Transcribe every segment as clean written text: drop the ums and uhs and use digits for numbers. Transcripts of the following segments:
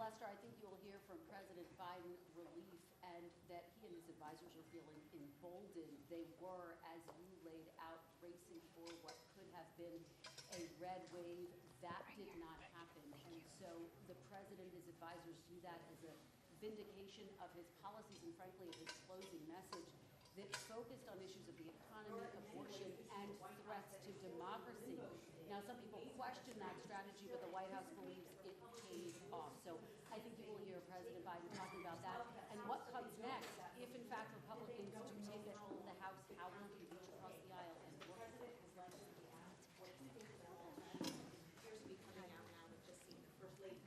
Lester, I think you'll hear from President Biden relief and that he and his advisors are feeling emboldened. They were, as you laid out, racing for what could have been a red wave. That did not happen. And so the president, his advisors view that as a vindication of his policies and, frankly, of his closing message that focused on issues of the economy, abortion, and threats to democracy. Now, some people question that strategy, but the White House believes it pays off. So I think you will hear President Biden talking about that. And what comes next, if in fact Republicans do take control of the House, how will he reach across the aisle and work with his legislators? Appears to be coming out now with just seeing the first lady.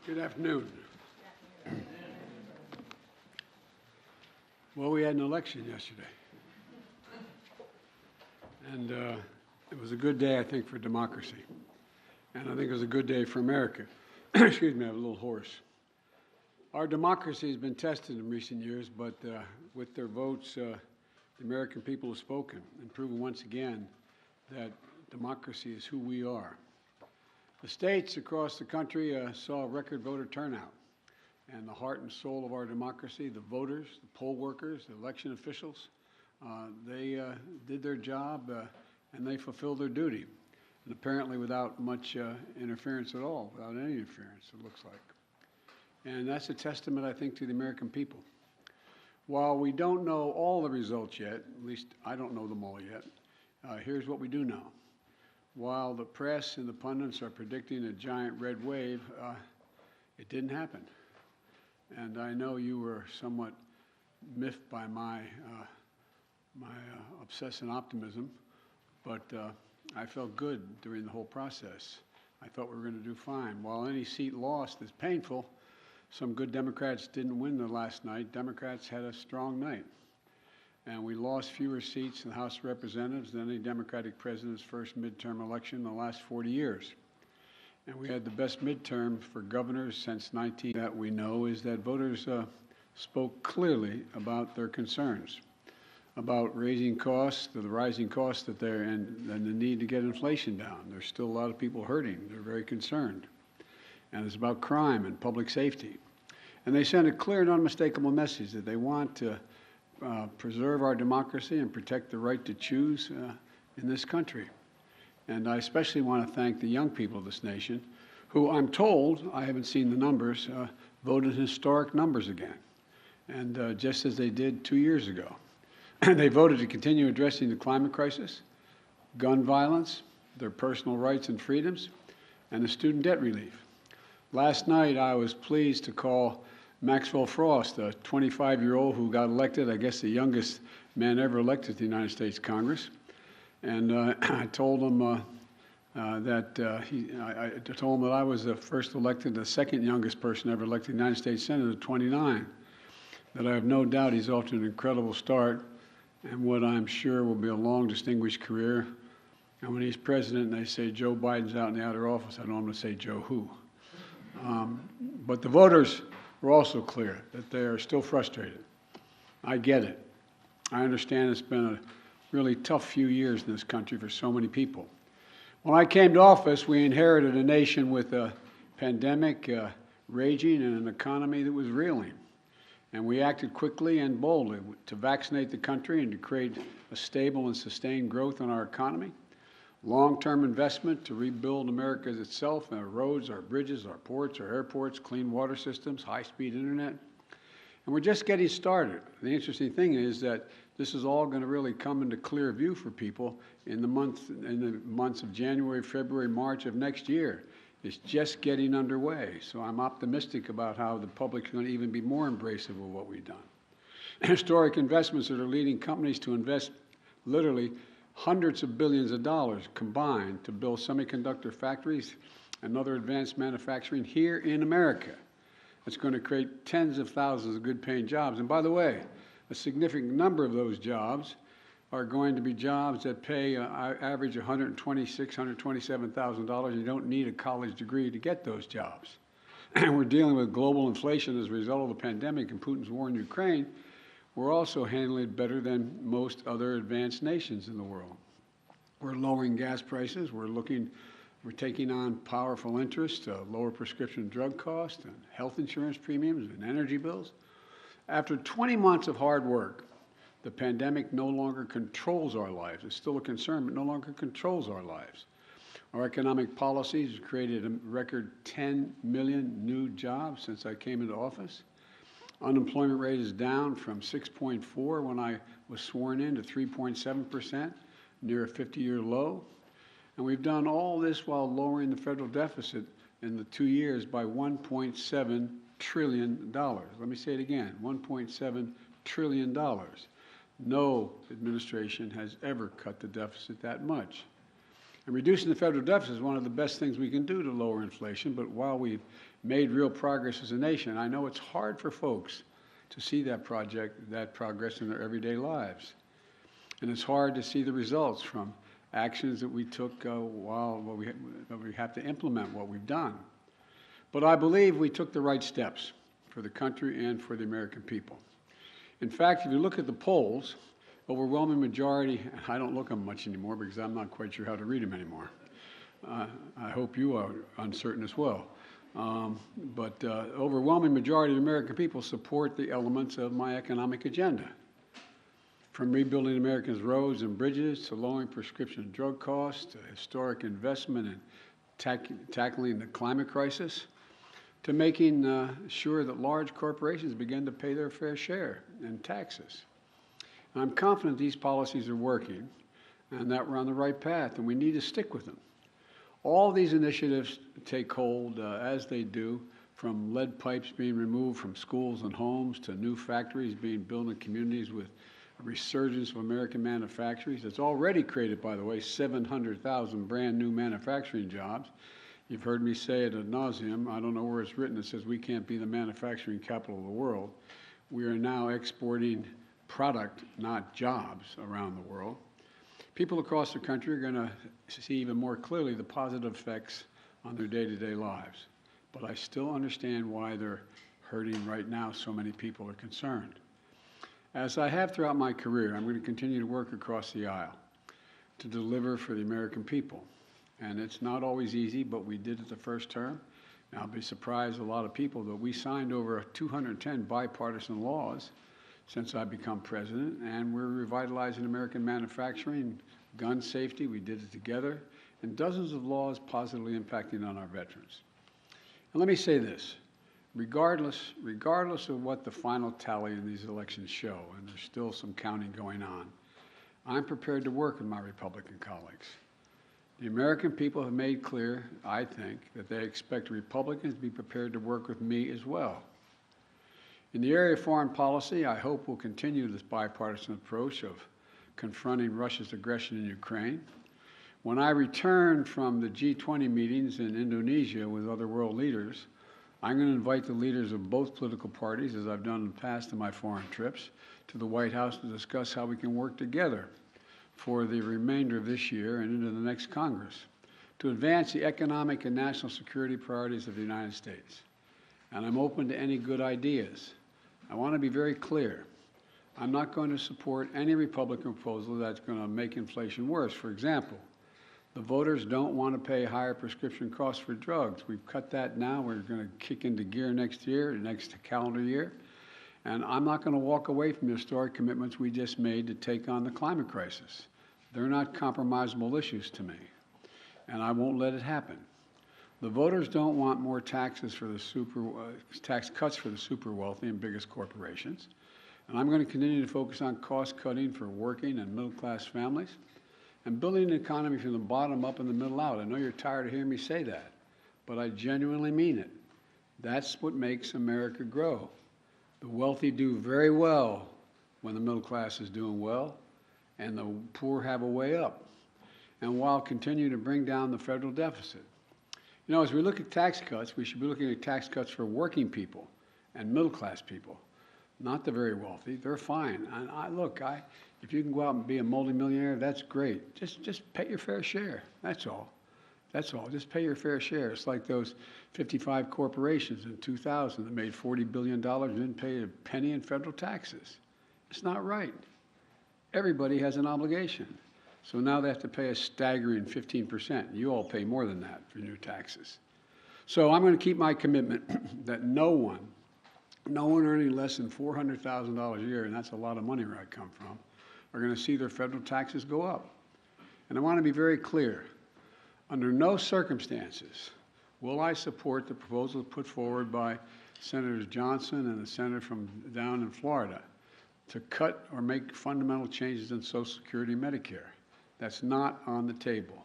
Good afternoon. Well, we had an election yesterday. And it was a good day, I think, for democracy. And I think it was a good day for America. Excuse me, I have a little hoarse. Our democracy has been tested in recent years, but with their votes, the American people have spoken and proven once again that democracy is who we are. The states across the country saw a record voter turnout, and the heart and soul of our democracy, the voters, the poll workers, the election officials, they did their job and they fulfilled their duty, and apparently without much interference at all, without any interference, it looks like. And that's a testament, I think, to the American people. While we don't know all the results yet, at least I don't know them all yet, here's what we do know. While the press and the pundits are predicting a giant red wave, it didn't happen. And I know you were somewhat miffed by my obsessive optimism, but I felt good during the whole process. I thought we were going to do fine. While any seat lost is painful, some good Democrats didn't win the last night. Democrats had a strong night. And we lost fewer seats in the House of Representatives than any Democratic president's first midterm election in the last 40 years. And we had the best midterm for governors since 19. That we know is that voters spoke clearly about their concerns, about raising costs, the rising costs that they're in, and the need to get inflation down. There's still a lot of people hurting. They're very concerned. And it's about crime and public safety. And they sent a clear and unmistakable message that they want to preserve our democracy and protect the right to choose in this country. And I especially want to thank the young people of this nation who, I'm told, I haven't seen the numbers, voted historic numbers again, and just as they did 2 years ago. And they voted to continue addressing the climate crisis, gun violence, their personal rights and freedoms, and the student debt relief. Last night, I was pleased to call Maxwell Frost, a 25-year-old who got elected, I guess the youngest man ever elected to the United States Congress. And I told him I told him that I was the first elected, the second youngest person ever elected to the United States Senate at 29. That I have no doubt he's off to an incredible start and what I'm sure will be a long, distinguished career. And when he's president and they say Joe Biden's out in the outer office, I know I'm going to say Joe who. But the voters were also clear that they are still frustrated. I get it. I understand it's been a really tough few years in this country for so many people. When I came to office, we inherited a nation with a pandemic raging and an economy that was reeling. And we acted quickly and boldly to vaccinate the country and to create a stable and sustained growth in our economy. Long-term investment to rebuild America itself, our roads, our bridges, our ports, our airports, clean water systems, high-speed internet. And we're just getting started. The interesting thing is that this is all going to really come into clear view for people in the months of January, February, March of next year. It's just getting underway. So I'm optimistic about how the public is going to even be more embracive of what we've done. Historic investments that are leading companies to invest literally hundreds of billions of dollars combined to build semiconductor factories and other advanced manufacturing here in America. It's going to create tens of thousands of good-paying jobs. And by the way, a significant number of those jobs are going to be jobs that pay average $126,000, $127,000. You don't need a college degree to get those jobs. And we're dealing with global inflation as a result of the pandemic and Putin's war in Ukraine. We're also handling it better than most other advanced nations in the world. We're lowering gas prices. We're taking on powerful interests to lower prescription drug costs and health insurance premiums and energy bills. After 20 months of hard work, the pandemic no longer controls our lives. It's still a concern, but no longer controls our lives. Our economic policies have created a record 10 million new jobs since I came into office. Unemployment rate is down from 6.4 when I was sworn in to 3.7%, near a 50-year low. And we've done all this while lowering the federal deficit in the 2 years by $1.7 trillion. Let me say it again, $1.7 trillion. No administration has ever cut the deficit that much. And reducing the federal deficit is one of the best things we can do to lower inflation, but while we've made real progress as a nation, I know it's hard for folks to see that progress in their everyday lives. And it's hard to see the results from actions that we took while we have to implement what we've done. But I believe we took the right steps for the country and for the American people. In fact, if you look at the polls, overwhelming majority, I don't look at them much anymore because I'm not quite sure how to read them anymore. I hope you are uncertain as well. But overwhelming majority of the American people support the elements of my economic agenda. From rebuilding America's roads and bridges to lowering prescription drug costs, to historic investment in tackling the climate crisis, to making sure that large corporations begin to pay their fair share in taxes. And I'm confident these policies are working and that we're on the right path, and we need to stick with them. All these initiatives take hold as they do, from lead pipes being removed from schools and homes to new factories being built in communities with a resurgence of American manufacturers. It's already created, by the way, 700,000 brand new manufacturing jobs. You've heard me say it ad nauseum. I don't know where it's written. It says we can't be the manufacturing capital of the world. We are now exporting product, not jobs, around the world. People across the country are going to see even more clearly the positive effects on their day-to-day lives. But I still understand why they're hurting right now. So many people are concerned. As I have throughout my career, I'm going to continue to work across the aisle to deliver for the American people. And it's not always easy, but we did it the first term. And I'll be surprised a lot of people that we signed over 210 bipartisan laws since I've become president, and we're revitalizing American manufacturing, gun safety, we did it together, and dozens of laws positively impacting on our veterans. And let me say this, regardless of what the final tally in these elections show, and there's still some counting going on, I'm prepared to work with my Republican colleagues. The American people have made clear, I think, that they expect Republicans to be prepared to work with me as well. In the area of foreign policy, I hope we'll continue this bipartisan approach of confronting Russia's aggression in Ukraine. When I return from the G20 meetings in Indonesia with other world leaders, I'm going to invite the leaders of both political parties, as I've done in the past in my foreign trips, to the White House to discuss how we can work together for the remainder of this year and into the next Congress to advance the economic and national security priorities of the United States. And I'm open to any good ideas. I want to be very clear. I'm not going to support any Republican proposal that's going to make inflation worse. For example, the voters don't want to pay higher prescription costs for drugs. We've cut that now. We're going to kick into gear next year, next calendar year. And I'm not going to walk away from the historic commitments we just made to take on the climate crisis. They're not compromisable issues to me, and I won't let it happen. The voters don't want more taxes for the tax cuts for the super wealthy and biggest corporations. And I'm going to continue to focus on cost cutting for working and middle class families and building an economy from the bottom up and the middle out. I know you're tired of hearing me say that, but I genuinely mean it. That's what makes America grow. The wealthy do very well when the middle class is doing well, and the poor have a way up, and while continuing to bring down the federal deficit. You know, as we look at tax cuts, we should be looking at tax cuts for working people and middle-class people, not the very wealthy. They're fine. And if you can go out and be a multimillionaire, that's great. Just pay your fair share. That's all. That's all. Just pay your fair share. It's like those 55 corporations in 2000 that made $40 billion and didn't pay a penny in federal taxes. It's not right. Everybody has an obligation. So now they have to pay a staggering 15%. You all pay more than that for your taxes. So I'm going to keep my commitment that no one earning less than $400,000 a year, and that's a lot of money where I come from, are going to see their federal taxes go up. And I want to be very clear. Under no circumstances will I support the proposal put forward by Senators Johnson and the senator from down in Florida to cut or make fundamental changes in Social Security and Medicare. That's not on the table.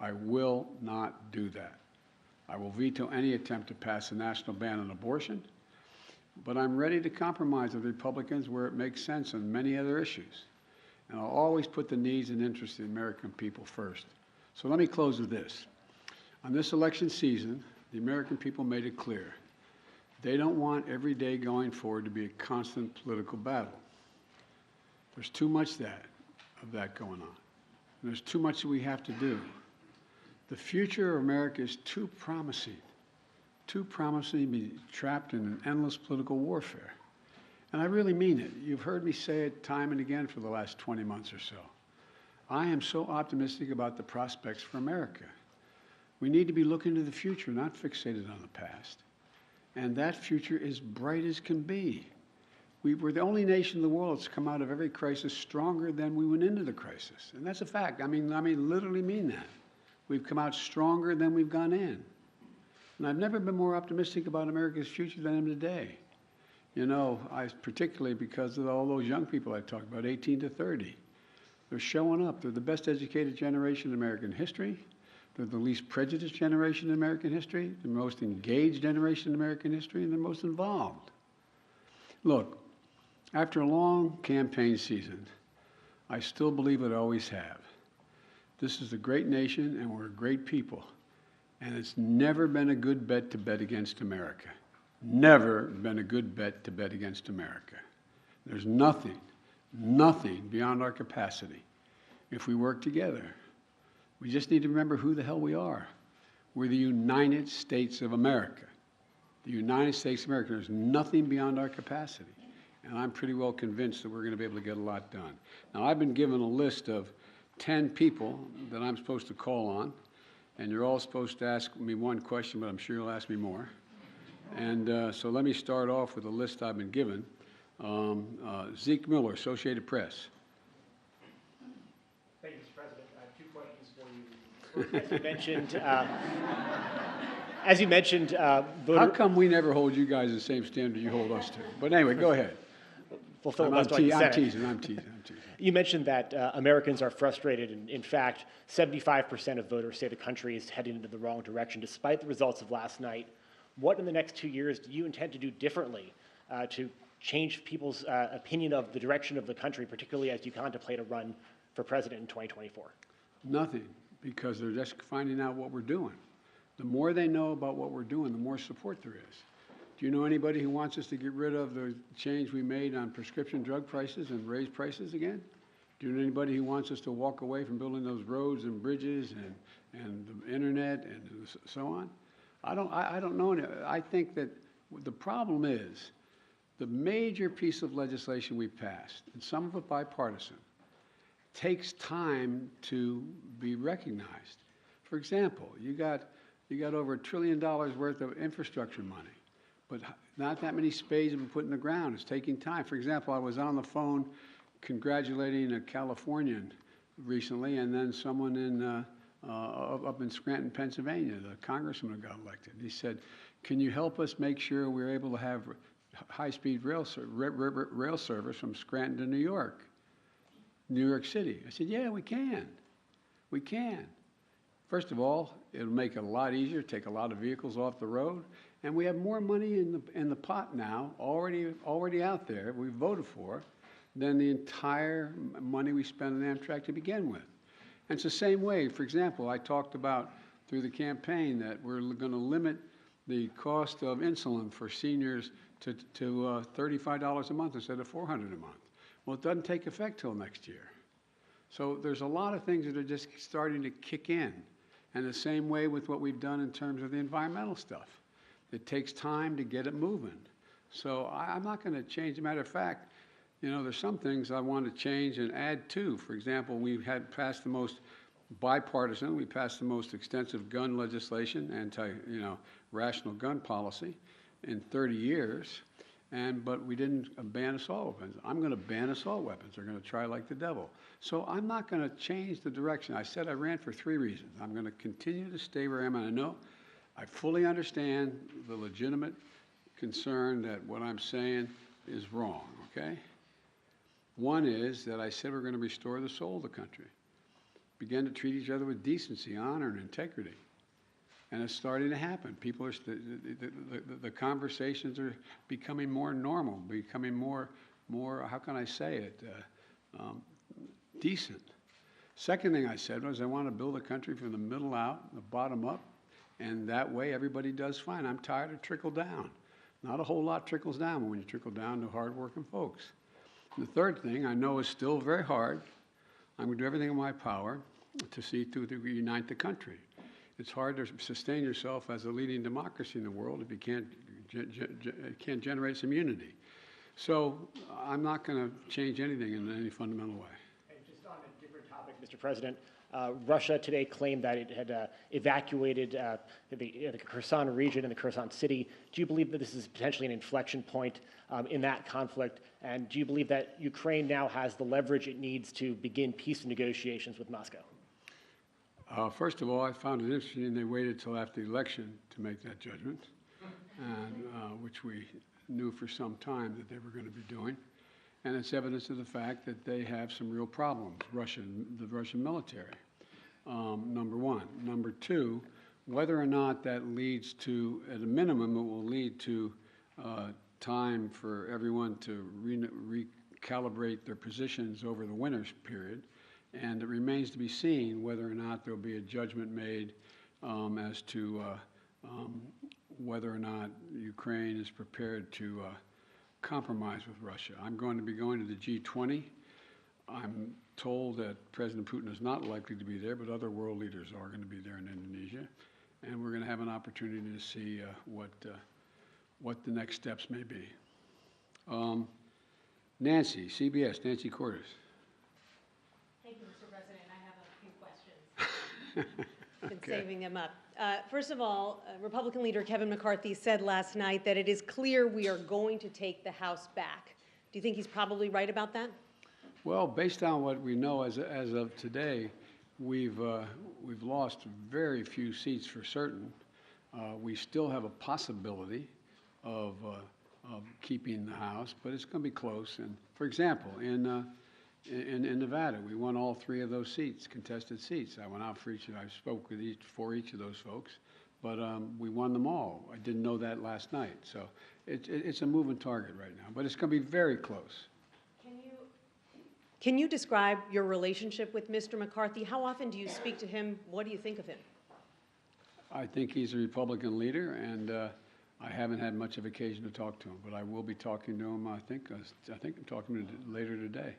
I will not do that. I will veto any attempt to pass a national ban on abortion, but I'm ready to compromise with the Republicans where it makes sense on many other issues. And I'll always put the needs and interests of the American people first. So let me close with this. On this election season, the American people made it clear. They don't want every day going forward to be a constant political battle. There's too much of that going on. And there's too much that we have to do. The future of America is too promising to be trapped in an endless political warfare. And I really mean it. You've heard me say it time and again for the last 20 months or so. I am so optimistic about the prospects for America. We need to be looking to the future, not fixated on the past. And that future is bright as can be. We're the only nation in the world that's come out of every crisis stronger than we went into the crisis. And that's a fact. I mean, literally mean that. We've come out stronger than we've gone in. And I've never been more optimistic about America's future than I am today. You know, particularly because of all those young people I talked about, 18 to 30. They're showing up. They're the best educated generation in American history. They're the least prejudiced generation in American history, the most engaged generation in American history, and the most involved. Look, after a long campaign season, I still believe it, I always have. This is a great nation, and we're great people. And it's never been a good bet to bet against America. Never been a good bet to bet against America. There's nothing beyond our capacity if we work together. We just need to remember who the hell we are. We're the United States of America. The United States of America. There's nothing beyond our capacity. And I'm pretty well convinced that we're going to be able to get a lot done. Now, I've been given a list of 10 people that I'm supposed to call on, and you're all supposed to ask me one question, but I'm sure you'll ask me more. And so let me start off with a list I've been given. Zeke Miller, Associated Press. Thank you, Mr. President. I have 2 questions for you. First, as you mentioned, How come we never hold you guys the same standard you hold us to? But anyway, go ahead. I'm teasing. You mentioned that Americans are frustrated, and in fact, 75% of voters say the country is heading into the wrong direction, despite the results of last night. What in the next 2 years do you intend to do differently to change people's opinion of the direction of the country, particularly as you contemplate a run for president in 2024? Nothing, because they're just finding out what we're doing. The more they know about what we're doing, the more support there is. Do you know anybody who wants us to get rid of the change we made on prescription drug prices and raise prices again? Do you know anybody who wants us to walk away from building those roads and bridges and the internet and so on? I don't know. I think that the problem is the major piece of legislation we passed, and some of it bipartisan, takes time to be recognized. For example, you got over $1 trillion worth of infrastructure money, but not that many spades have been put in the ground. It's taking time. For example, I was on the phone congratulating a Californian recently, and then someone up in Scranton, Pennsylvania, the congressman who got elected. He said, "Can you help us make sure we're able to have high-speed rail service from Scranton to New York City?" I said, "Yeah, we can. We can. First of all, it'll make it a lot easier, take a lot of vehicles off the road, and we have more money in the pot now, already out there, we voted for, than the entire money we spent on Amtrak to begin with." And it's the same way. For example, I talked about through the campaign that we're going to limit the cost of insulin for seniors to $35 a month instead of $400 a month. Well, it doesn't take effect till next year. So there's a lot of things that are just starting to kick in. And the same way with what we've done in terms of the environmental stuff. It takes time to get it moving. So I'm not going to change. As a matter of fact, you know, there's some things I want to change and add to. For example, we had passed the most bipartisan, we passed the most extensive gun legislation, rational gun policy in 30 years, but we didn't ban assault weapons. I'm going to ban assault weapons. They're going to try like the devil. So I'm not going to change the direction. I said I ran for 3 reasons. I'm going to continue to stay where I am, and I know I fully understand the legitimate concern that what I'm saying is wrong, okay? One is that I said we're going to restore the soul of the country, begin to treat each other with decency, honor, and integrity. And it's starting to happen. People are, the conversations are becoming more normal, becoming more, how can I say it, decent. Second thing I said was I want to build a country from the middle out, the bottom up, and that way everybody does fine. I'm tired of trickle down. Not a whole lot trickles down when you trickle down to hardworking folks. And the third thing I know is still very hard. I'm going to do everything in my power to see to unite the country. It's hard to sustain yourself as a leading democracy in the world if you can't generate some unity. So I'm not going to change anything in any fundamental way. And just on a different topic, Mr. President, Russia today claimed that it had evacuated the Kherson region and the Kherson city. Do you believe that this is potentially an inflection point in that conflict? And do you believe that Ukraine now has the leverage it needs to begin peace negotiations with Moscow? First of all, I found it interesting they waited till after the election to make that judgment, and, which we knew for some time that they were going to be doing. And it's evidence of the fact that they have some real problems, the Russian military, number one. Number two, whether or not that leads to, at a minimum, it will lead to time for everyone to recalibrate their positions over the winter period. And it remains to be seen whether or not there'll be a judgment made as to whether or not Ukraine is prepared to compromise with Russia. I'm going to be going to the G20. I'm told that President Putin is not likely to be there, but other world leaders are going to be there in Indonesia. And we're going to have an opportunity to see what the next steps may be. Nancy, CBS, Nancy Cordes. Thank you, Mr. President. I have a few questions. Been Okay. saving them up. First of all, Republican leader Kevin McCarthy said last night that it is clear we are going to take the House back. Do you think he's probably right about that? Well, based on what we know as of today, we've lost very few seats for certain. We still have a possibility of keeping the House, but it's going to be close. And for example, in Nevada, we won all 3 of those seats, contested seats. I went out for each, I spoke with for each of those folks, but we won them all. I didn't know that last night, so it's a moving target right now, but it's going to be very close. Can you describe your relationship with Mr. McCarthy? How often do you speak to him? What do you think of him? I think he's a Republican leader, and I haven't had much of occasion to talk to him, but I will be talking to him. I think I'm talking to him later today.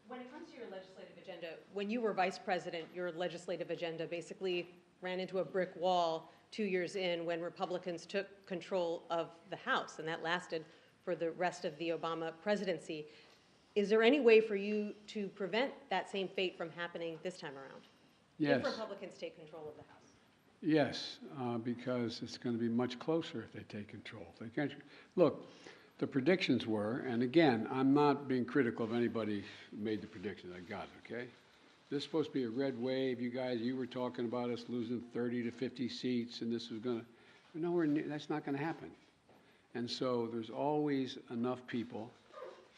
When it comes to your legislative agenda, when you were vice president, your legislative agenda basically ran into a brick wall 2 years in when Republicans took control of the House, and that lasted for the rest of the Obama presidency. Is there any way for you to prevent that same fate from happening this time around? Yes. If Republicans take control of the House? Yes, because it's going to be much closer if they take control. If they can't, look, the predictions were, and again, I'm not being critical of anybody who made the predictions. I got it, okay? This is supposed to be a red wave. You were talking about us losing 30 to 50 seats, and this was going to, that's not going to happen. And so there's always enough people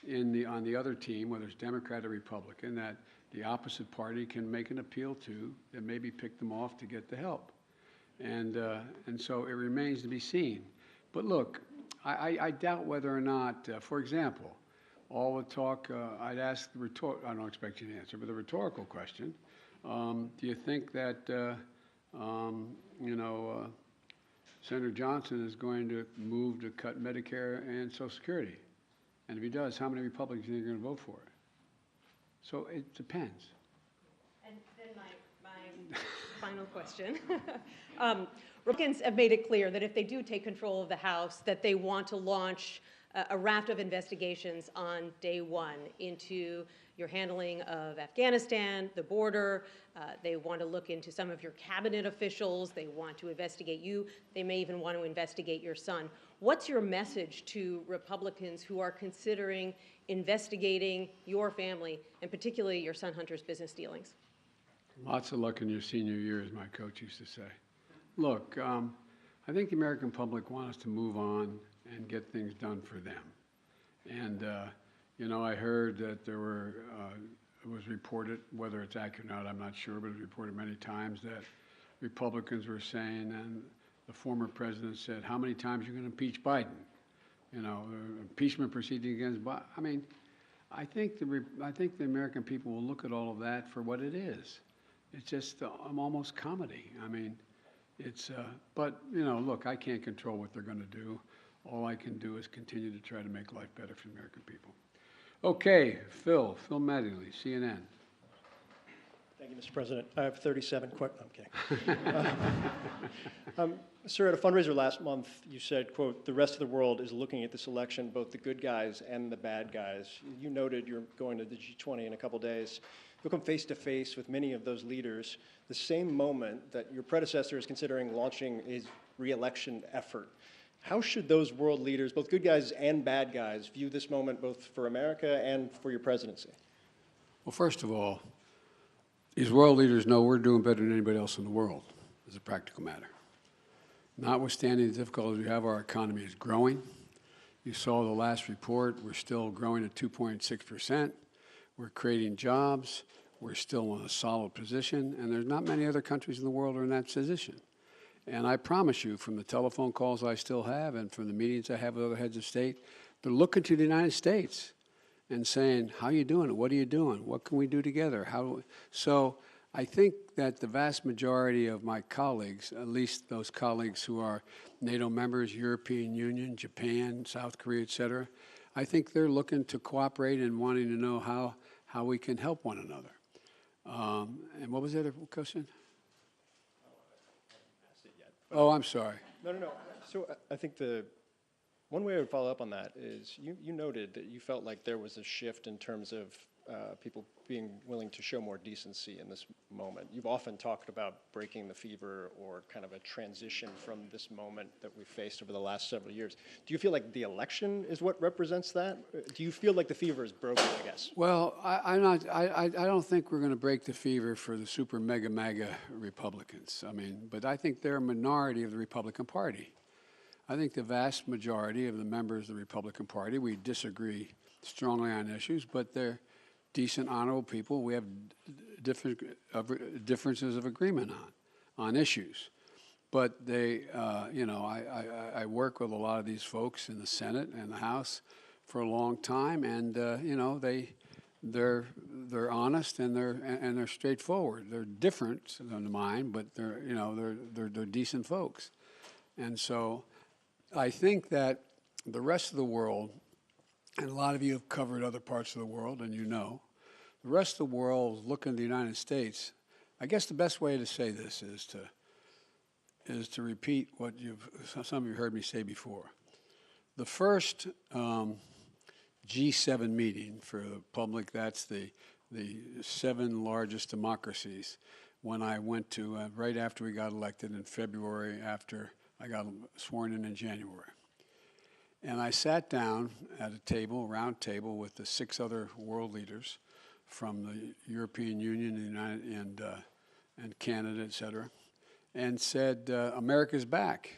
on the other team, whether it's Democrat or Republican, that the opposite party can make an appeal to, and maybe pick them off to get the help. And so it remains to be seen. But look, I doubt whether or not, for example, all the talk, I'd ask the I don't expect you to answer, but the rhetorical question, do you think that, Senator Johnson is going to move to cut Medicare and Social Security. And if he does, how many Republicans are going to vote for it? So it depends. And then my final question. Republicans have made it clear that if they do take control of the House, that they want to launch a raft of investigations on day one into your handling of Afghanistan, the border. They want to look into some of your cabinet officials. They want to investigate you. They may even want to investigate your son. What's your message to Republicans who are considering investigating your family, and particularly your son Hunter's business dealings? Lots of luck in your senior year, as my coach used to say. Look, I think the American public want us to move on and get things done for them. And, you know, I heard that there were, it was reported, whether it's accurate or not, I'm not sure, but it was reported many times that Republicans were saying, and the former president said, how many times are you going to impeach Biden? You know, impeachment proceeding against Biden. I mean, I think the American people will look at all of that for what it is. It's just almost comedy. I mean, it's, but, you know, look, I can't control what they're going to do. All I can do is continue to try to make life better for the American people. Okay, Phil Mattingly, CNN. Thank you, Mr. President. I have 37 I'm kidding. Sir, at a fundraiser last month, you said, quote, the rest of the world is looking at this election, both the good guys and the bad guys. You noted you're going to the G20 in a couple days. You'll come face to face with many of those leaders the same moment that your predecessor is considering launching his re-election effort. How should those world leaders, both good guys and bad guys, view this moment both for America and for your presidency? Well, first of all, these world leaders know we're doing better than anybody else in the world, as a practical matter. Notwithstanding the difficulties we have, our economy is growing. You saw the last report. We're still growing at 2.6%. We're creating jobs. We're still in a solid position. And there's not many other countries in the world that are in that position. And I promise you, from the telephone calls I still have and from the meetings I have with other heads of state, they're looking to the United States and saying, how are you doing? What are you doing? What can we do together? So I think that the vast majority of my colleagues, at least those colleagues who are NATO members, European Union, Japan, South Korea, et cetera, I think they're looking to cooperate and wanting to know how we can help one another. And what was the other question? Oh, I'm sorry. No. So I think one way I would follow up on that is you noted that you felt like there was a shift in terms of people being willing to show more decency in this moment. You've often talked about breaking the fever or kind of a transition from this moment that we've faced over the last several years. Do you feel like the election is what represents that? Do you feel like the fever is broken, I guess? Well, I don't think we're going to break the fever for the super mega MAGA Republicans. I mean, but I think they're a minority of the Republican Party. I think the vast majority of the members of the Republican Party, we disagree strongly on issues, but they're decent, honorable people. We have differences of agreement on issues. But they, you know, I work with a lot of these folks in the Senate and the House for a long time, and you know, they're honest and they're straightforward. They're different than mine, but they're, you know, they're decent folks. And so I think that the rest of the world, and a lot of you have covered other parts of the world, and you know, the rest of the world is looking at the United States. I guess the best way to say this is to repeat what some of you heard me say before. The first G7 meeting for the public, that's the 7 largest democracies, when I went to right after we got elected in February, after I got sworn in January. And I sat down at a table, a round table, with the 6 other world leaders from the European Union and Canada, et cetera, and said, America's back.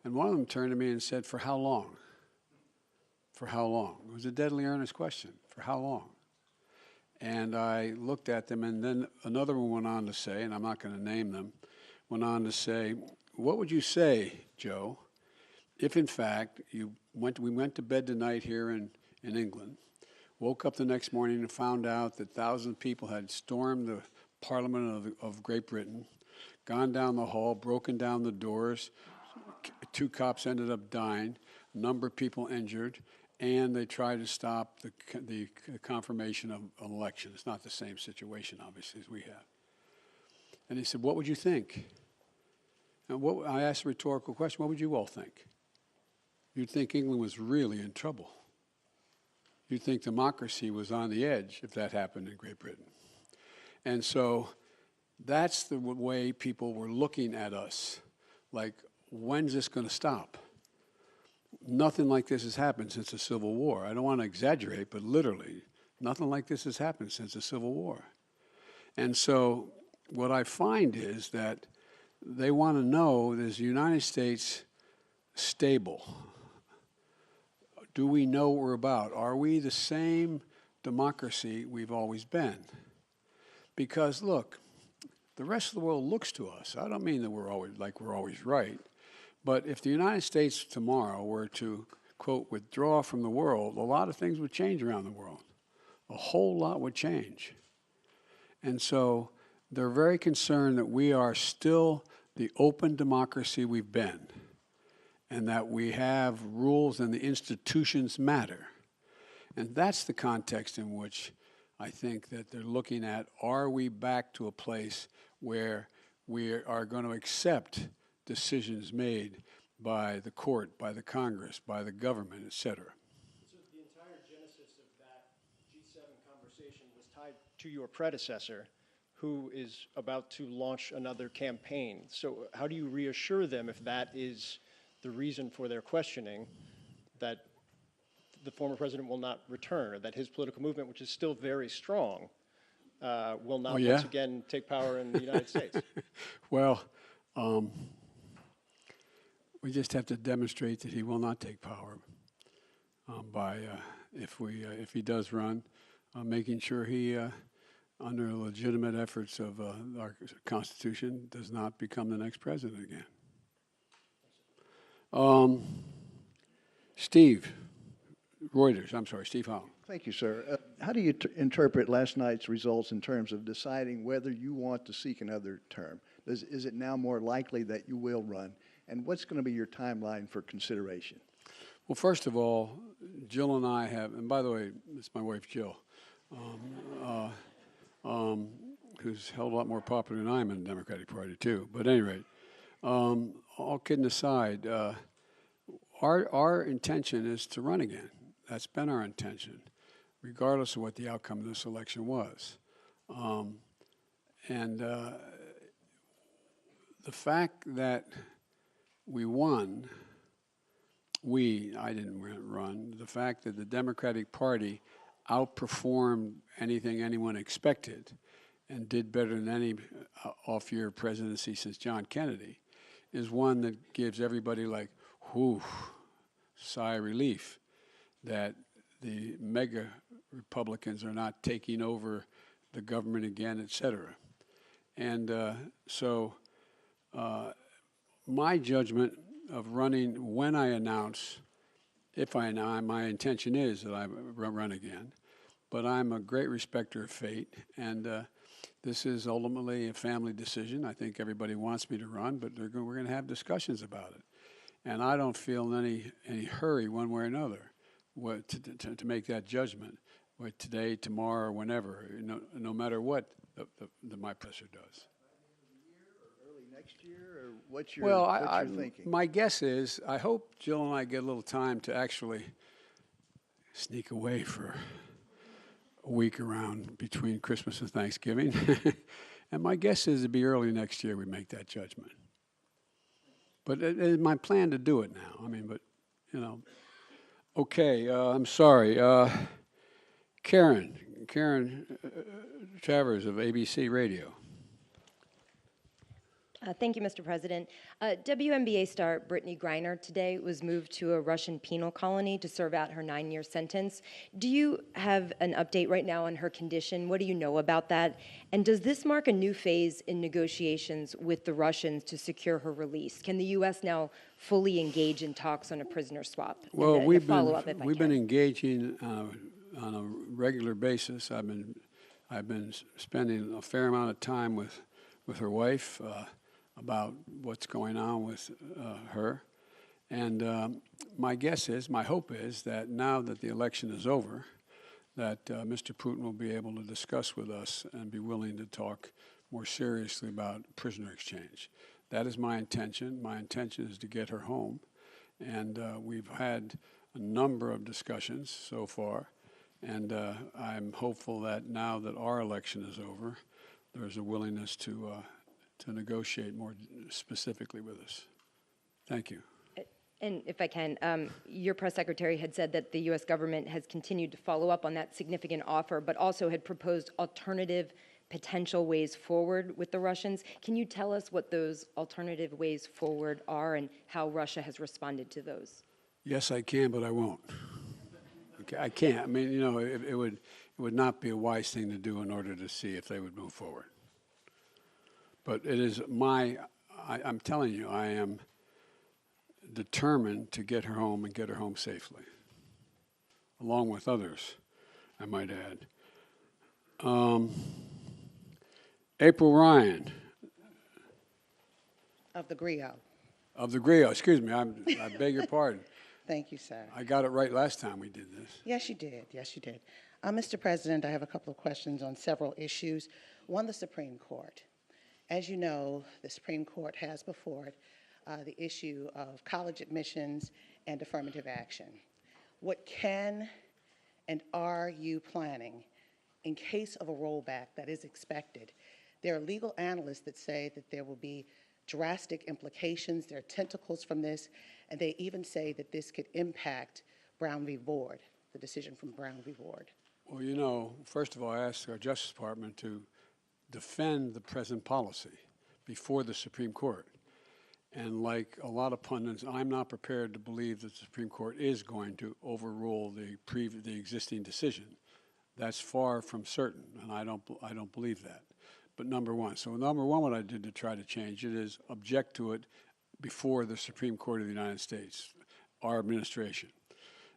And one of them turned to me and said, for how long? For how long? It was a deadly earnest question. For how long? And I looked at them, and then another one went on to say, and I'm not going to name them, went on to say, what would you say, Joe, if in fact we went to bed tonight here in England, woke up the next morning and found out that thousands of people had stormed the Parliament of Great Britain, gone down the hall, broken down the doors, 2 cops ended up dying, a number of people injured, and they tried to stop the confirmation of an election. It's not the same situation, obviously, as we have. And he said, what would you think? And I asked a rhetorical question, what would you all think? You'd think England was really in trouble. You'd think democracy was on the edge if that happened in Great Britain. And so that's the way people were looking at us, like, when's this going to stop? Nothing like this has happened since the Civil War. I don't want to exaggerate, but literally, nothing like this has happened since the Civil War. And so what I find is that they want to know, is the United States stable? Do we know what we're about? Are we the same democracy we've always been? Because, look, the rest of the world looks to us. I don't mean that we're always right. But if the United States tomorrow were to, quote, withdraw from the world, a lot of things would change around the world. A whole lot would change. And so they're very concerned that we are still the open democracy we've been, and that we have rules and the institutions matter. And that's the context in which I think that they're looking at, are we back to a place where we are going to accept decisions made by the court, by the Congress, by the government, et cetera? So the entire genesis of that G7 conversation was tied to your predecessor, who is about to launch another campaign. So how do you reassure them, if that is the reason for their questioning, that the former president will not return, or that his political movement, which is still very strong, will not once again take power in the United States? Well, we just have to demonstrate that he will not take power by, if he does run, making sure he, under legitimate efforts of our Constitution, does not become the next president again. Steve Howell. Thank you, sir. How do you interpret last night's results in terms of deciding whether you want to seek another term? Is it now more likely that you will run? And what's going to be your timeline for consideration? Well, first of all, Jill and I have, and by the way, it's my wife Jill, who's held a lot more popular than I am in the Democratic Party too. But at any rate, all kidding aside, our intention is to run again. That's been our intention, regardless of what the outcome of this election was. The fact that we won, I didn't run, the fact that the Democratic Party outperformed anything anyone expected and did better than any off-year presidency since John Kennedy is one that gives everybody like, whew, sigh of relief that the mega Republicans are not taking over the government again, et cetera. And so my judgment of running, when I announce, my intention is that I run again, but I'm a great respecter of fate, and this is ultimately a family decision. I think everybody wants me to run, but we're going to have discussions about it. And I don't feel in any hurry one way or another to make that judgment, today, tomorrow, or whenever, no matter what my predecessor does. Early next year, or what's your thinking? My guess is, I hope Jill and I get a little time to actually sneak away for a week around between Christmas and Thanksgiving. And my guess is it'd be early next year we make that judgment. But it is my plan to do it now. Okay, I'm sorry. Karen Travers of ABC Radio. Thank you, Mr. President. WNBA star Brittney Griner today was moved to a Russian penal colony to serve out her 9-year sentence. Do you have an update right now on her condition? What do you know about that? And does this mark a new phase in negotiations with the Russians to secure her release? Can the U.S. now fully engage in talks on a prisoner swap? Well, we've been engaging on a regular basis. I've been spending a fair amount of time with her wife. about what's going on with her. And my guess is, my hope is that now that the election is over, that Mr. Putin will be able to discuss with us and be willing to talk more seriously about prisoner exchange. That is my intention. My intention is to get her home. And we've had a number of discussions so far. And I'm hopeful that now that our election is over, there's a willingness to negotiate more specifically with us. Thank you. And if I can, your press secretary had said that the U.S. government has continued to follow up on that significant offer, but also had proposed alternative potential ways forward with the Russians. Can you tell us what those alternative ways forward are and how Russia has responded to those? Yes, I can, but I won't. Okay, I can't. I mean, you know, it would not be a wise thing to do in order to see if they would move forward. But it is I'm telling you, I am determined to get her home and get her home safely, along with others, I might add. April Ryan. Of the GRIO. Of the GRIO, excuse me, I beg your pardon. Thank you, sir. I got it right last time we did this. Yes, you did. Yes, you did. Mr. President, I have a couple of questions on several issues. One, the Supreme Court. As you know, the Supreme Court has before it the issue of college admissions and affirmative action. What can and are you planning in case of a rollback that is expected? There are legal analysts that say that there will be drastic implications, there are tentacles from this, and they even say that this could impact Brown v. Board, the decision from Brown v. Board. Well, you know, first of all, I asked our Justice Department to defend the present policy before the Supreme Court. And like a lot of pundits, I'm not prepared to believe that the Supreme Court is going to overrule the existing decision. That's far from certain, and I don't believe that. But number one, what I did to try to change it is object to it before the Supreme Court of the United States, our administration.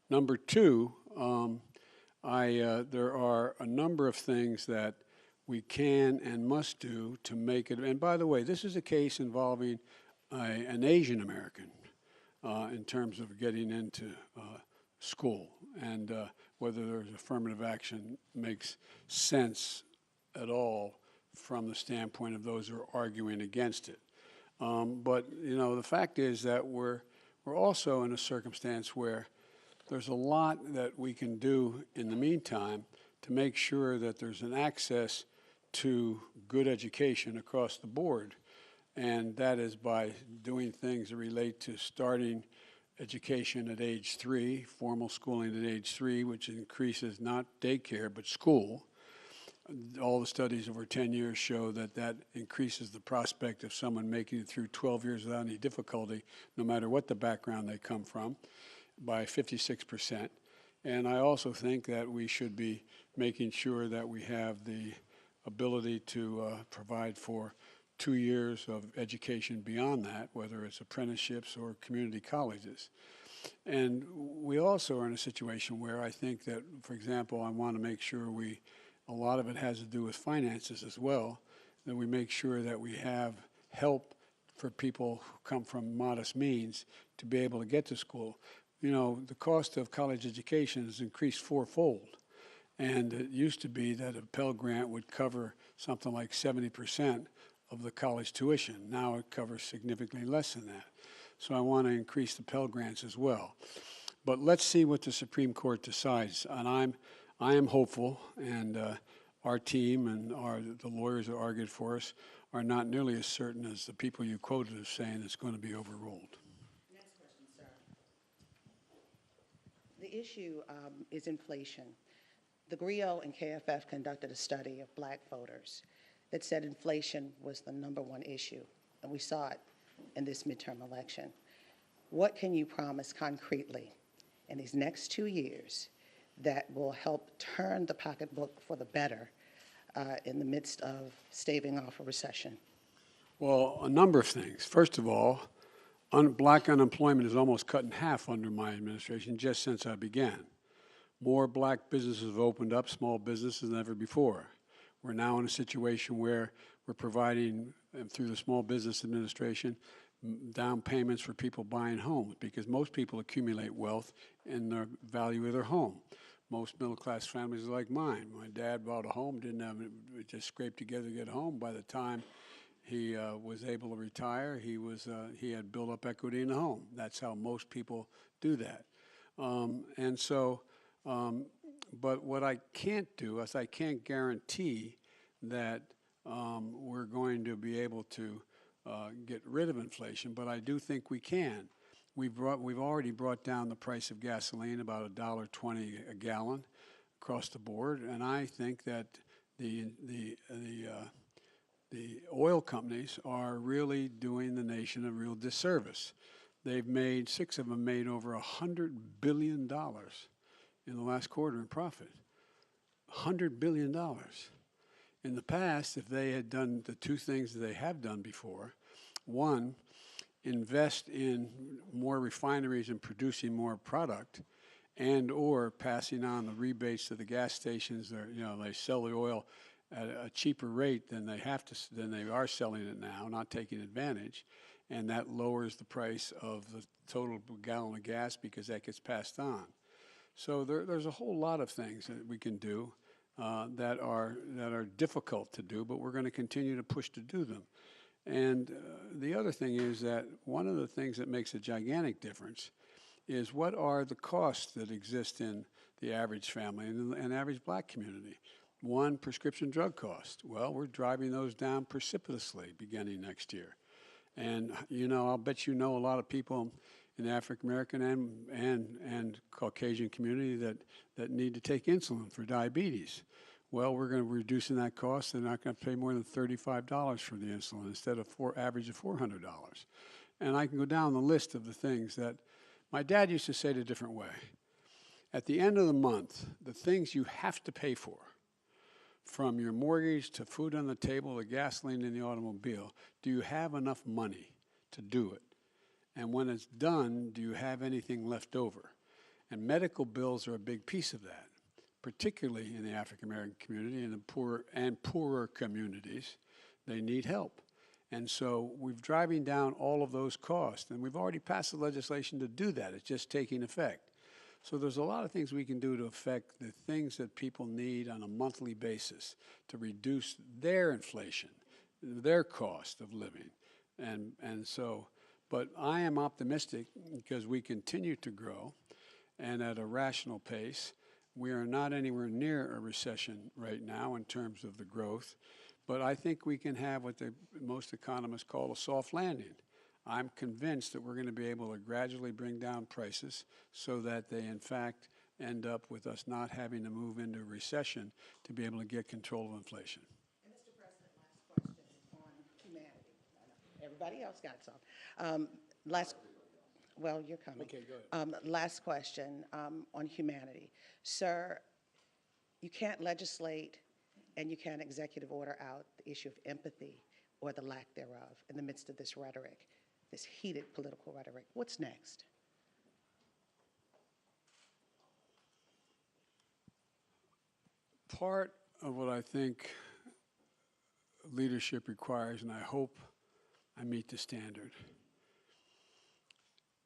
Number two, there are a number of things that we can and must do to make it, and by the way, this is a case involving an Asian American in terms of getting into school, and whether there's affirmative action makes sense at all from the standpoint of those who are arguing against it. But you know, the fact is that we're also in a circumstance where there's a lot that we can do in the meantime to make sure that there's an access to good education across the board. And that is by doing things that relate to starting education at age 3, formal schooling at age 3, which increases not daycare but school. All the studies over 10 years show that that increases the prospect of someone making it through 12 years without any difficulty, no matter what the background they come from, by 56%. And I also think that we should be making sure that we have the ability to provide for 2 years of education beyond that, whether it's apprenticeships or community colleges. And we also are in a situation where I think that, for example, I want to make sure a lot of it has to do with finances as well, that we make sure that we have help for people who come from modest means to be able to get to school. You know, the cost of college education has increased fourfold. And it used to be that a Pell Grant would cover something like 70% of the college tuition. Now it covers significantly less than that. So I want to increase the Pell Grants as well. But let's see what the Supreme Court decides. And I am hopeful, and our team and the lawyers that argued for us are not nearly as certain as the people you quoted as saying it's going to be overruled. Next question, sir. The issue is inflation. The GRIO and KFF conducted a study of black voters that said inflation was the #1 issue, and we saw it in this midterm election. What can you promise concretely in these next 2 years that will help turn the pocketbook for the better in the midst of staving off a recession? Well, a number of things. First of all, black unemployment is almost cut in half under my administration just since I began. More black businesses have opened up, small businesses, than ever before. We're now in a situation where We're providing, through the Small Business Administration, down payments for people buying homes, because most people accumulate wealth in the value of their home. Most middle-class families are like mine. My dad bought a home, didn't have it, just scraped together to get a home. By the time he was able to retire, he had built up equity in the home. That's how most people do that. But what I can't do is I can't guarantee that we're going to be able to get rid of inflation, but I do think we can. We've already brought down the price of gasoline about $1.20 a gallon across the board, and I think that the oil companies are really doing the nation a real disservice. They've made, 6 of them made over $100 billion in the last quarter in profit. $100 billion. In the past, if they had done the two things that they have done before, one, invest in more refineries and producing more product, and or passing on the rebates to the gas stations. They sell the oil at a cheaper rate than they are selling it now, not taking advantage, and that lowers the price of the total gallon of gas because that gets passed on. So there's a whole lot of things that we can do that are difficult to do, but we're going to continue to push to do them. And the other thing is that one of the things that makes a gigantic difference is what are the costs that exist in the average family and average black community. One, prescription drug cost. Well, we're driving those down precipitously beginning next year. And, I'll bet a lot of people in the African American and Caucasian community that need to take insulin for diabetes. Well, we're going to be reducing that cost. They're not going to pay more than $35 for the insulin instead of average of $400. And I can go down the list of the things that my dad used to say it a different way. At the end of the month, the things you have to pay for, from your mortgage to food on the table to gasoline in the automobile, do you have enough money to do it? And when it's done, do you have anything left over? And medical bills are a big piece of that, particularly in the African American community and the poorer communities. They need help. And so we're driving down all of those costs, and we've already passed the legislation to do that. It's just taking effect. So there's a lot of things we can do to affect the things that people need on a monthly basis to reduce their inflation, their cost of living. But I am optimistic because we continue to grow and at a rational pace. We are not anywhere near a recession right now in terms of the growth, but I think we can have what most economists call a soft landing. I'm convinced that we're going to be able to gradually bring down prices so that they, in fact, end up with us not having to move into a recession to be able to get control of inflation. And Mr. President, last question on humanity. Everybody else got some. Well, you're coming. Okay, go ahead. Last question on humanity. Sir, you can't legislate and you can't executive order out the issue of empathy or the lack thereof in the midst of this rhetoric, this heated political rhetoric. What's next? Part of what I think leadership requires, and I hope I meet the standard,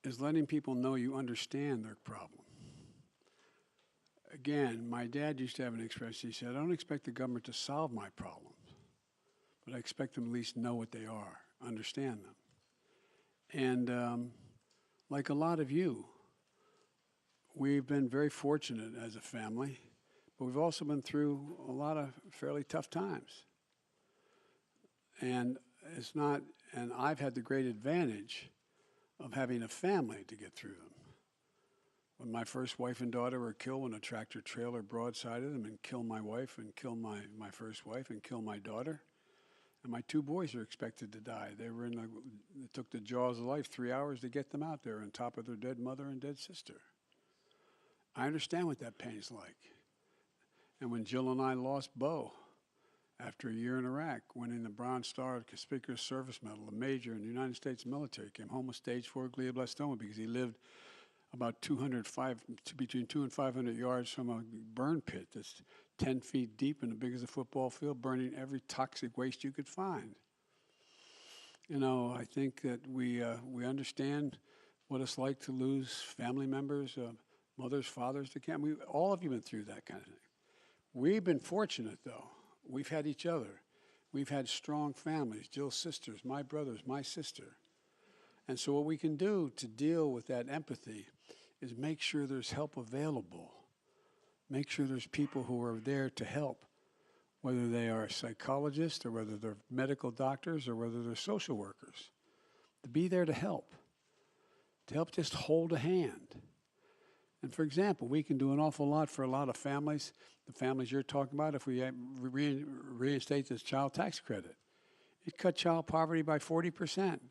is letting people know you understand their problem. Again, my dad used to have an expression. He said, I don't expect the government to solve my problems, but I expect them to at least know what they are, understand them. And like a lot of you, we've been very fortunate as a family, but we've also been through a lot of fairly tough times. And I've had the great advantage of having a family to get through them. When my first wife and daughter were killed when a tractor trailer broadsided them and killed my wife and killed my first wife and killed my daughter. And my 2 boys are expected to die. It took the jaws of life 3 hours to get them out there on top of their dead mother and dead sister. I understand what that pain's like. And when Jill and I lost Bo after a year in Iraq, winning the Bronze Star Conspicuous Service Medal, a major in the United States military, came home with stage 4 glioblastoma because he lived about between 200 and 500 yards from a burn pit that's 10 feet deep and as big as a football field, burning every toxic waste you could find. You know, I think that we understand what it's like to lose family members, mothers, fathers to cancer. All of you been through that kind of thing. We've been fortunate, though. We've had each other. We've had strong families, Jill's sisters, my brothers, my sister. And so what we can do to deal with that empathy is make sure there's help available. Make sure there's people who are there to help, whether they are psychologists or whether they're medical doctors or whether they're social workers, to be there to help just hold a hand. And for example, we can do an awful lot for a lot of families, the families you're talking about, if we reinstate this child tax credit. It cut child poverty by 40%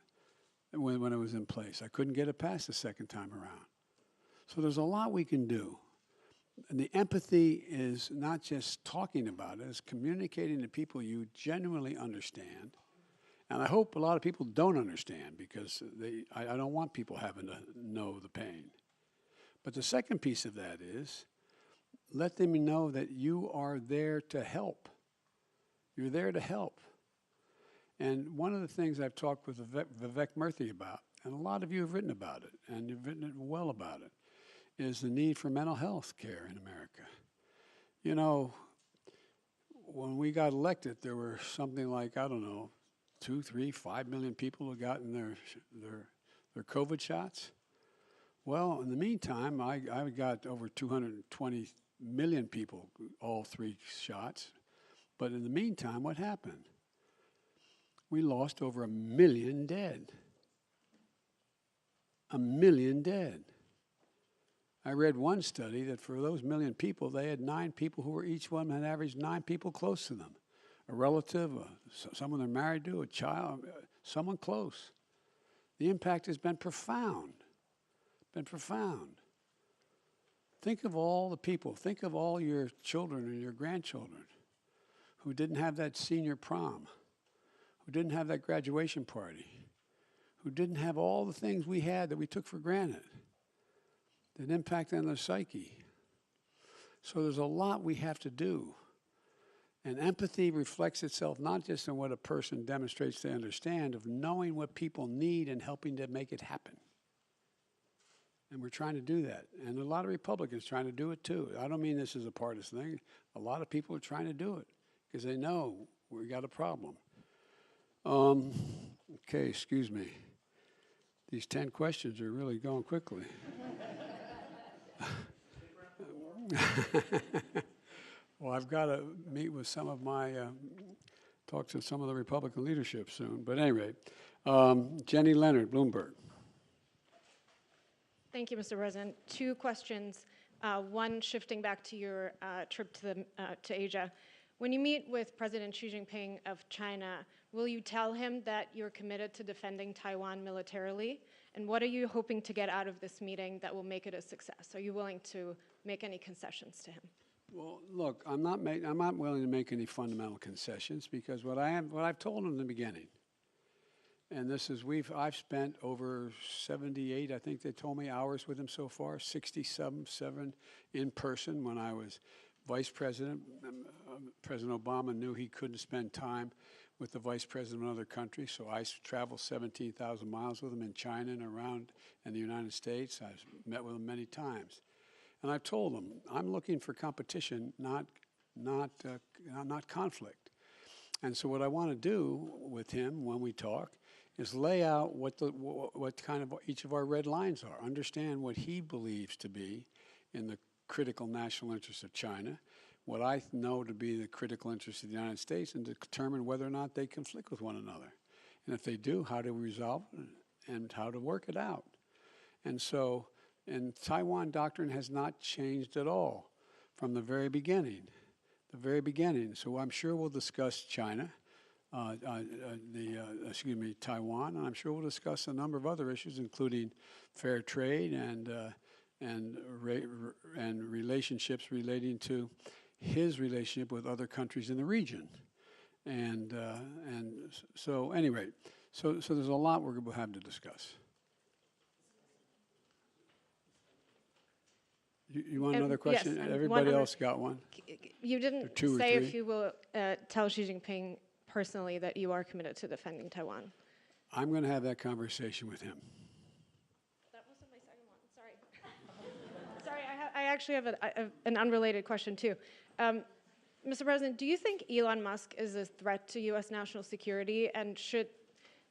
when it was in place. I couldn't get it passed the second time around. So there's a lot we can do. And the empathy is not just talking about it, it's communicating to people you genuinely understand. And I hope a lot of people don't understand because I don't want people having to know the pain. But the second piece of that is let them know that you are there to help. You're there to help. And one of the things I've talked with Vivek Murthy about, and a lot of you have written about it, and you've written it well about it, is the need for mental health care in America. You know, when we got elected, there were something like, I don't know, 2, 3, 5 million people who gotten their COVID shots. Well, in the meantime, I got over 220 million people, all 3 shots. But in the meantime, what happened? We lost over 1 million dead. 1 million dead. I read one study that for those 1 million people, they had 9 people who were each one had averaged 9 people close to them. A relative, someone they're married to, a child, someone close. The impact has been profound. Think of all the people, think of all your children and your grandchildren who didn't have that senior prom, who didn't have that graduation party, who didn't have all the things we had that we took for granted, that impact on their psyche. So there's a lot we have to do. And empathy reflects itself not just in what a person demonstrates they understand, of knowing what people need and helping to make it happen. And we're trying to do that. And a lot of Republicans trying to do it too. I don't mean this is a partisan thing. A lot of people are trying to do it because they know we got a problem. Okay, excuse me. These 10 questions are really going quickly. Well, I've got to meet with some of my, talk to some of the Republican leadership soon. But anyway, Jenny Leonard, Bloomberg. Thank you, Mr. President. 2 questions. One, shifting back to your trip to Asia. When you meet with President Xi Jinping of China, will you tell him that you're committed to defending Taiwan militarily? And what are you hoping to get out of this meeting that will make it a success? Are you willing to make any concessions to him? Well, look, I'm not willing to make any fundamental concessions because what I've told him in the beginning, and this is I've spent over 78, I think they told me, hours with him so far, 67 in person when I was vice president. President Obama knew he couldn't spend time with the vice president of another country, so I traveled 17,000 miles with him in China and around in the United States. I've met with him many times. And I've told him, I'm looking for competition, not conflict. And so what I want to do with him when we talk is lay out what kind of each of our red lines are, understand what he believes to be in the critical national interests of China, what I know to be the critical interests of the United States, and to determine whether or not they conflict with one another. And if they do, how do we resolve it and how to work it out. And so, and Taiwan doctrine has not changed at all from the very beginning. So I'm sure we'll discuss China, Taiwan, and I'm sure we'll discuss a number of other issues, including fair trade and relationships relating to his relationship with other countries in the region. And so anyway, so there's a lot we're going to have to discuss. You want another Yes, question? and Everybody one other- else got one. You didn't two or say if three. you will tell Xi Jinping personally that you are committed to defending Taiwan. I'm going to have that conversation with him. That wasn't my second one. Sorry. Sorry, I actually have an unrelated question too. Mr. President, do you think Elon Musk is a threat to U.S. national security, and should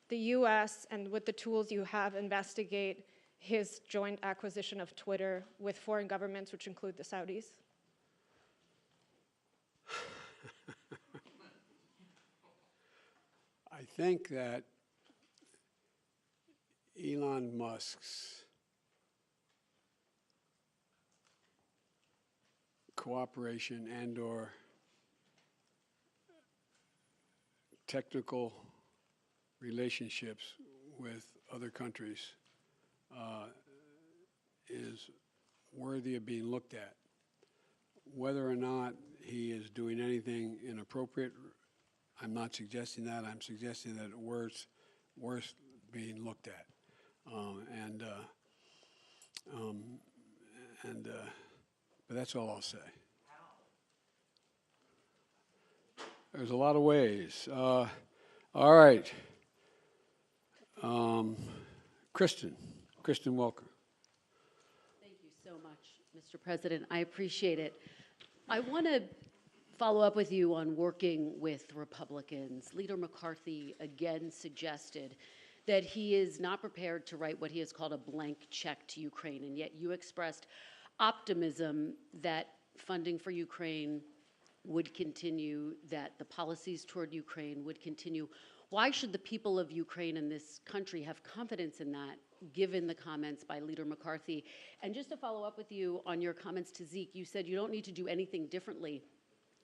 the U.S. and with the tools you have investigate his joint acquisition of Twitter with foreign governments, which include the Saudis? I think that Elon Musk's cooperation and/or technical relationships with other countries is worthy of being looked at. Whether or not he is doing anything inappropriate, I'm not suggesting that. I'm suggesting that it's worth being looked at. But that's all I'll say. There's a lot of ways. All right. Kristen Welker. Thank you so much, Mr. President. I appreciate it. I want to follow up with you on working with Republicans. Leader McCarthy again suggested that he is not prepared to write what he has called a blank check to Ukraine, and yet you expressed optimism that funding for Ukraine would continue, that the policies toward Ukraine would continue. Why should the people of Ukraine and this country have confidence in that, given the comments by Leader McCarthy? And just to follow up with you on your comments to Zeke, you said you don't need to do anything differently.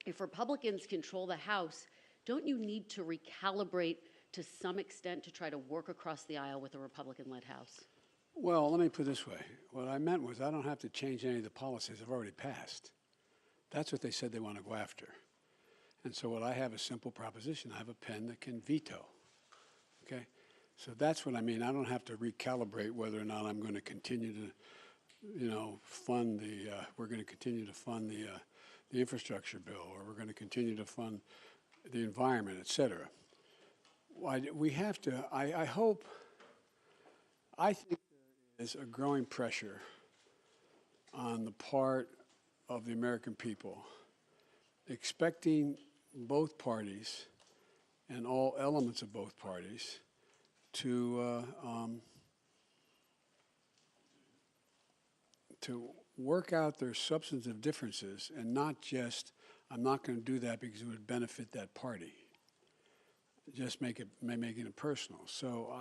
If Republicans control the House, don't you need to recalibrate to some extent to try to work across the aisle with a Republican-led House? Well, let me put it this way. What I meant was I don't have to change any of the policies I've already passed. That's what they said they want to go after. And so what I have is a simple proposition. I have a pen that can veto. Okay? So that's what I mean. I don't have to recalibrate whether or not I'm going to continue to, fund the, we're going to continue to fund the infrastructure bill, or we're going to continue to fund the environment, et cetera. We have to, I think there is a growing pressure on the part of the American people, expecting both parties and all elements of both parties to work out their substantive differences, and not just, I'm not going to do that because it would benefit that party. Just making it personal. So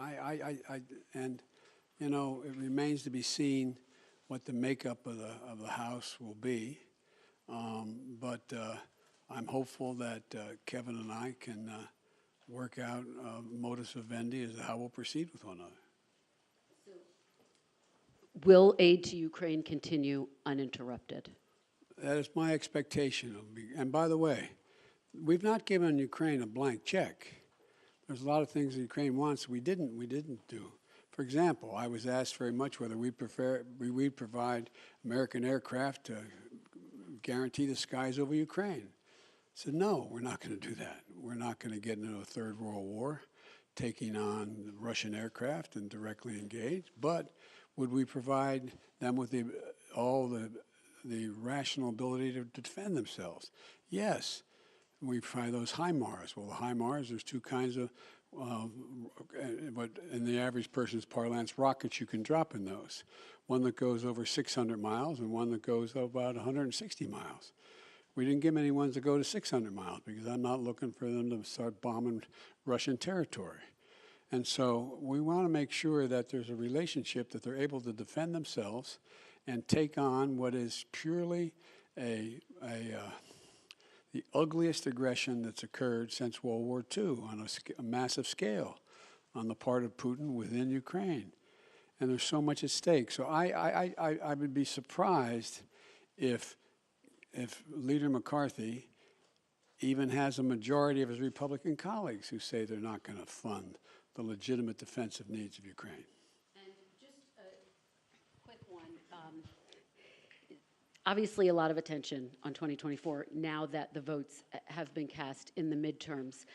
it remains to be seen what the makeup of the House will be. But I'm hopeful that Kevin and I can work out modus vivendi as to how we'll proceed with one another. Will aid to Ukraine continue uninterrupted? That is my expectation. And by the way, we've not given Ukraine a blank check. There's a lot of things that Ukraine wants we didn't do. For example, I was asked very much whether we'd provide American aircraft to guarantee the skies over Ukraine. I said, no, we're not going to do that. We're not going to get into a third world war, taking on Russian aircraft and directly engage. But would we provide them with all the rational ability to defend themselves? Yes. We try those HIMARS. Well, the HIMARS, there's two kinds of, what in the average person's parlance, rockets you can drop in those. One that goes over 600 miles and one that goes about 160 miles. We didn't give them any ones that go to 600 miles because I'm not looking for them to start bombing Russian territory. And so we want to make sure that there's a relationship that they're able to defend themselves and take on what is purely the ugliest aggression that's occurred since World War II on a massive scale on the part of Putin within Ukraine. And there's so much at stake. So I would be surprised if Leader McCarthy even has a majority of his Republican colleagues who say they're not going to fund the legitimate defensive needs of Ukraine. And just a quick one. obviously a lot of attention on 2024 now that the votes have been cast in the midterms.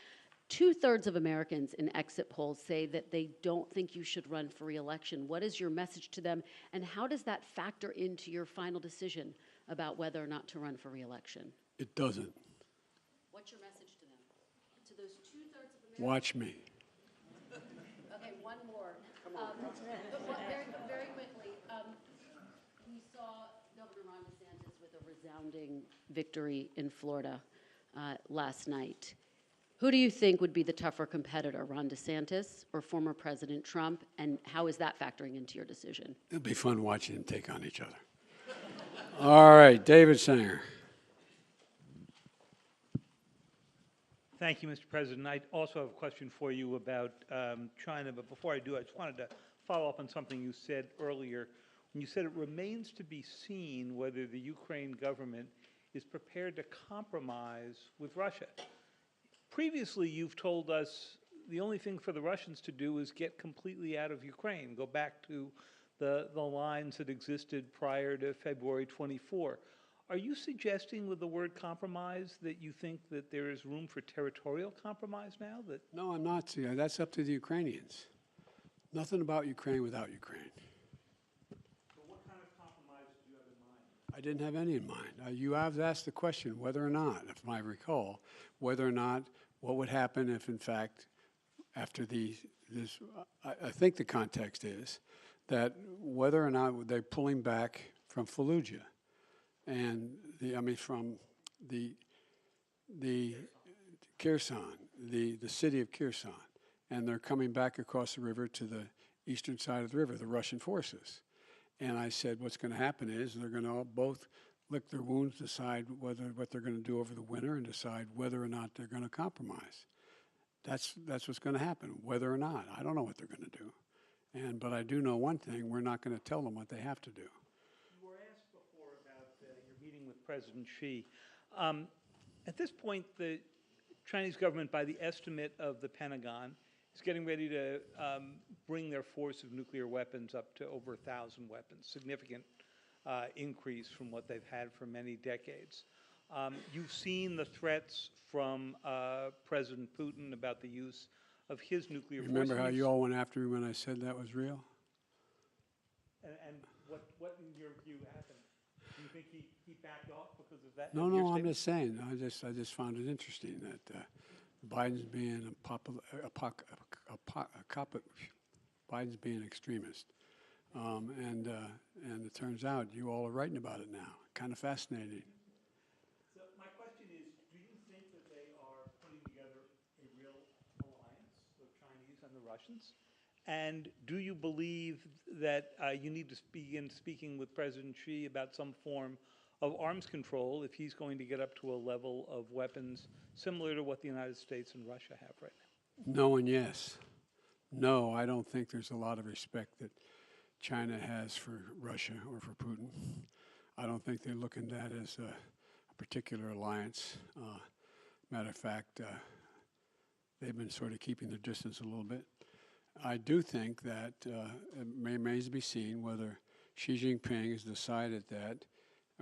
2/3 of Americans in exit polls say that they don't think you should run for re-election. What is your message to them, and how does that factor into your final decision about whether or not to run for re-election? It doesn't. What's your message to them? To those 2/3 of Americans? Watch me. Okay, one more. Very quickly, we saw Governor Ron DeSantis with a resounding victory in Florida last night. Who do you think would be the tougher competitor, Ron DeSantis or former President Trump, and how is that factoring into your decision? It'll be fun watching them take on each other. All right, David Sanger. Thank you, Mr. President. I also have a question for you about China, but before I do, I just wanted to follow up on something you said earlier. When you said it remains to be seen whether the Ukraine government is prepared to compromise with Russia. Previously, you've told us the only thing for the Russians to do is get completely out of Ukraine, go back to the lines that existed prior to February 24. Are you suggesting with the word compromise that you think that there is room for territorial compromise now? No, I'm not. See, that's up to the Ukrainians. Nothing about Ukraine without Ukraine. So what kind of compromise do you have in mind? I didn't have any in mind. You have asked the question whether or not, if I recall, whether or not what would happen if, in fact, after I think the context is that whether or not they're pulling back from Fallujah and from the Kherson, the city of Kherson, and they're coming back across the river to the eastern side of the river, the Russian forces. And I said, what's going to happen is they're going to both lick their wounds, decide what they're going to do over the winter, and decide whether or not they're going to compromise. That's what's going to happen, whether or not. I don't know what they're going to do. But I do know one thing, we're not going to tell them what they have to do. You were asked before about your meeting with President Xi. At this point, the Chinese government, by the estimate of the Pentagon, is getting ready to bring their force of nuclear weapons up to over 1,000 weapons, significant increase from what they've had for many decades. You've seen the threats from President Putin about the use of his nuclear force. Remember how you all went after me when I said that was real? And what in your view happened? Do you think he backed off because of that? No, I'm just saying. I just found it interesting that Biden's being Biden's being extremist, and it turns out you all are writing about it now. Kind of fascinating. So my question is, do you think that they are putting together a real alliance, the Chinese and the Russians? And do you believe that you need to begin speaking with President Xi about some form of arms control if he's going to get up to a level of weapons similar to what the United States and Russia have right now? No and yes. No, I don't think there's a lot of respect that China has for Russia or for Putin. I don't think they're looking at that as a particular alliance. Matter of fact, they've been sort of keeping their distance a little bit. I do think that it remains to be seen whether Xi Jinping has decided that,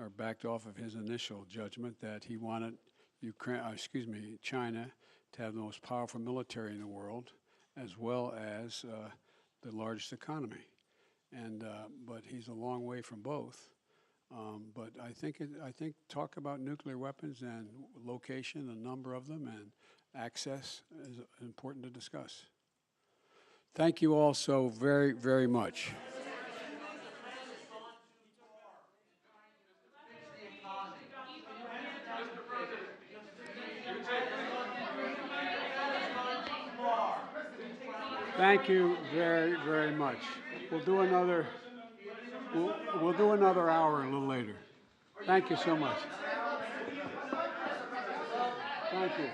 or backed off of his initial judgment that he wanted China to have the most powerful military in the world, as well as the largest economy. But he's a long way from both. But I think talk about nuclear weapons and location, the number of them, and access is important to discuss. Thank you all so very, very much. Thank you very, very much. We'll do another hour a little later. Thank you so much. Thank you.